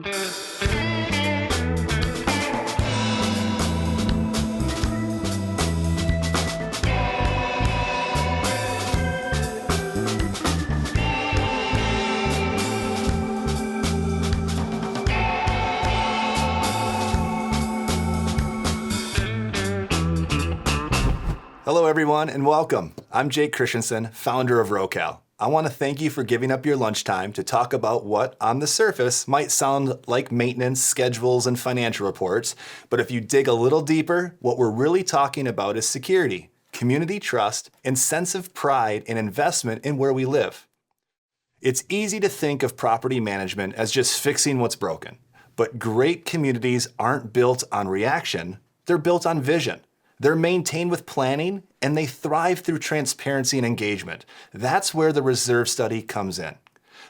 Hello everyone and welcome. I'm Jake Christenson, founder of RowCal. I want to thank you for giving up your lunchtime to talk about what, on the surface, might sound like maintenance, schedules, and financial reports, but if you dig a little deeper, what we're really talking about is security, community trust, and sense of pride and investment in where we live. It's easy to think of property management as just fixing what's broken, but great communities aren't built on reaction, they're built on vision. They're maintained with planning, and they thrive through transparency and engagement. That's where the reserve study comes in.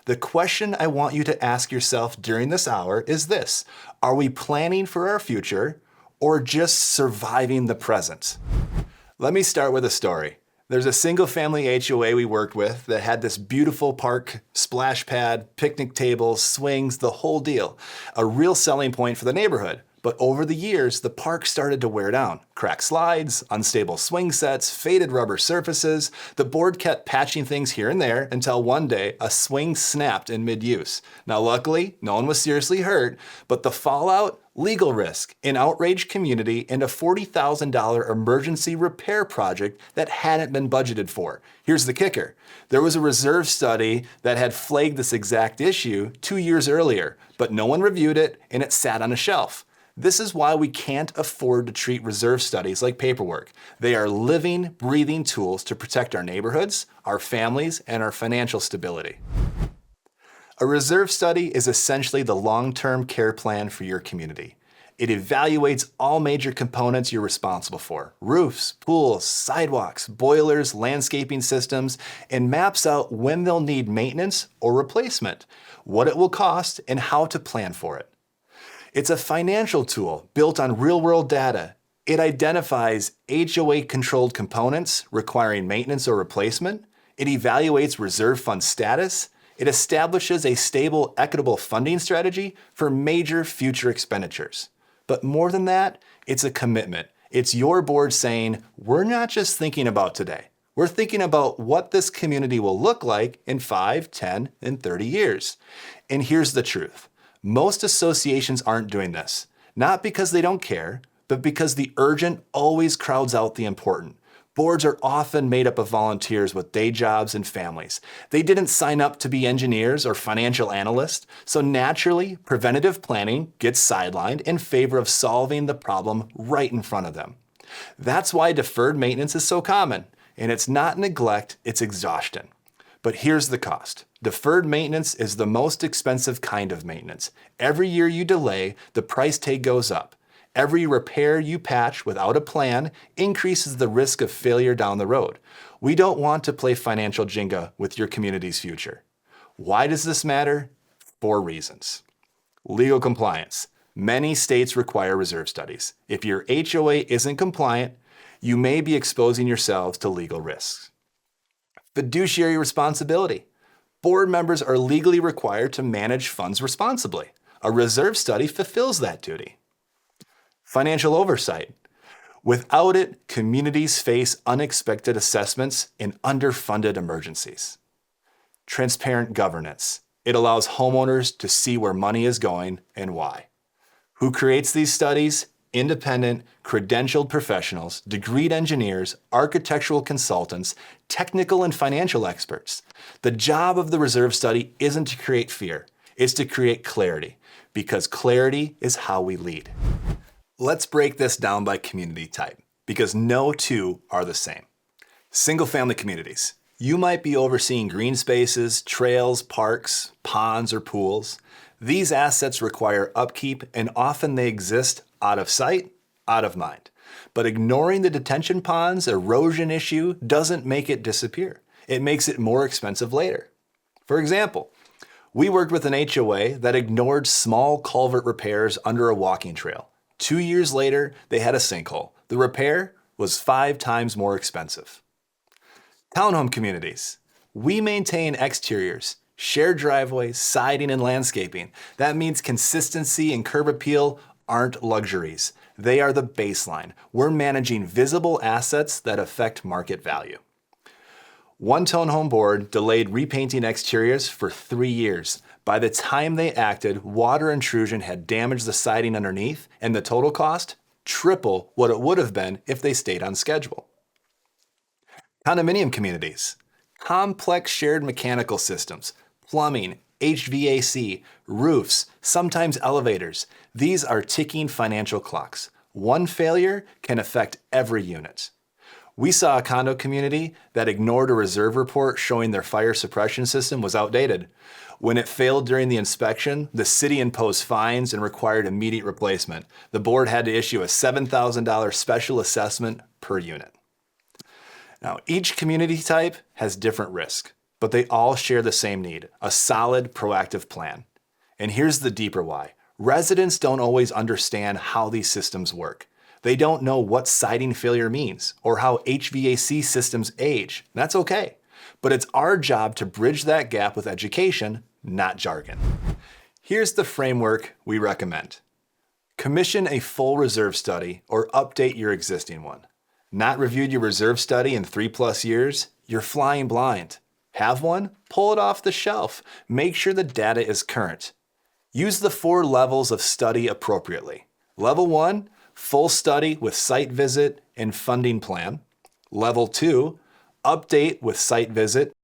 The question I want you to ask yourself during this hour is this: are we planning for our future or just surviving the present? Let me start with a story. There's a single-family HOA we worked with that had this beautiful park, splash pad, picnic tables, swings, the whole deal. A real selling point for the neighborhood. But over the years, the park started to wear down. Cracked slides, unstable swing sets, faded rubber surfaces. The board kept patching things here and there until one day a swing snapped in mid-use. Now luckily, no one was seriously hurt, but the fallout? Legal risk, an outraged community, and a $40,000 emergency repair project that hadn't been budgeted for. Here's the kicker. There was a reserve study that had flagged this exact issue 2 years earlier, but no one reviewed it and it sat on a shelf. This is why we can't afford to treat reserve studies like paperwork. They are living, breathing tools to protect our neighborhoods, our families, and our financial stability. A reserve study is essentially the long-term care plan for your community. It evaluates all major components you're responsible for: roofs, pools, sidewalks, boilers, landscaping systems, and maps out when they'll need maintenance or replacement, what it will cost, and how to plan for it. It's a financial tool built on real-world data. It identifies HOA-controlled components requiring maintenance or replacement. It evaluates reserve fund status. It establishes a stable, equitable funding strategy for major future expenditures. But more than that, it's a commitment. It's your board saying, we're not just thinking about today. We're thinking about what this community will look like in 5, 10, and 30 years. And here's the truth. Most associations aren't doing this, not because they don't care, but because the urgent always crowds out the important. Boards are often made up of volunteers with day jobs and families. They didn't sign up to be engineers or financial analysts, so naturally, preventative planning gets sidelined in favor of solving the problem right in front of them. That's why deferred maintenance is so common, and it's not neglect, it's exhaustion. But here's the cost. Deferred maintenance is the most expensive kind of maintenance. Every year you delay, the price tag goes up. Every repair you patch without a plan increases the risk of failure down the road. We don't want to play financial Jenga with your community's future. Why does this matter? 4 reasons. Legal compliance. Many states require reserve studies. If your HOA isn't compliant, you may be exposing yourselves to legal risks. Fiduciary responsibility. Board members are legally required to manage funds responsibly. A reserve study fulfills that duty. Financial oversight. Without it, communities face unexpected assessments and underfunded emergencies. Transparent governance. It allows homeowners to see where money is going and why. Who creates these studies? Independent, credentialed professionals, degreed engineers, architectural consultants, technical and financial experts. The job of the reserve study isn't to create fear, it's to create clarity, because clarity is how we lead. Let's break this down by community type, because no two are the same. Single-family communities. You might be overseeing green spaces, trails, parks, ponds, or pools. These assets require upkeep, and often they exist out of sight, out of mind. But ignoring the detention pond's erosion issue doesn't make it disappear. It makes it more expensive later. For example, we worked with an HOA that ignored small culvert repairs under a walking trail. 2 years later, they had a sinkhole. The repair was 5 times more expensive. Townhome communities. We maintain exteriors. Shared driveways, siding, and landscaping. That means consistency and curb appeal aren't luxuries. They are the baseline. We're managing visible assets that affect market value. One townhome board delayed repainting exteriors for 3 years. By the time they acted, water intrusion had damaged the siding underneath, and the total cost? Triple what it would have been if they stayed on schedule. Condominium communities. Complex shared mechanical systems, plumbing, HVAC, roofs, sometimes elevators. These are ticking financial clocks. One failure can affect every unit. We saw a condo community that ignored a reserve report showing their fire suppression system was outdated. When it failed during the inspection, the city imposed fines and required immediate replacement. The board had to issue a $7,000 special assessment per unit. Now, each community type has different risk, but they all share the same need, a solid, proactive plan. And here's the deeper why. Residents don't always understand how these systems work. They don't know what siding failure means or how HVAC systems age. That's okay. But it's our job to bridge that gap with education, not jargon. Here's the framework we recommend. Commission a full reserve study or update your existing one. Not reviewed your reserve study in 3+ years? You're flying blind. Have one? Pull it off the shelf. Make sure the data is current. Use the 4 levels of study appropriately. Level 1, full study with site visit and funding plan. Level 2, update with site visit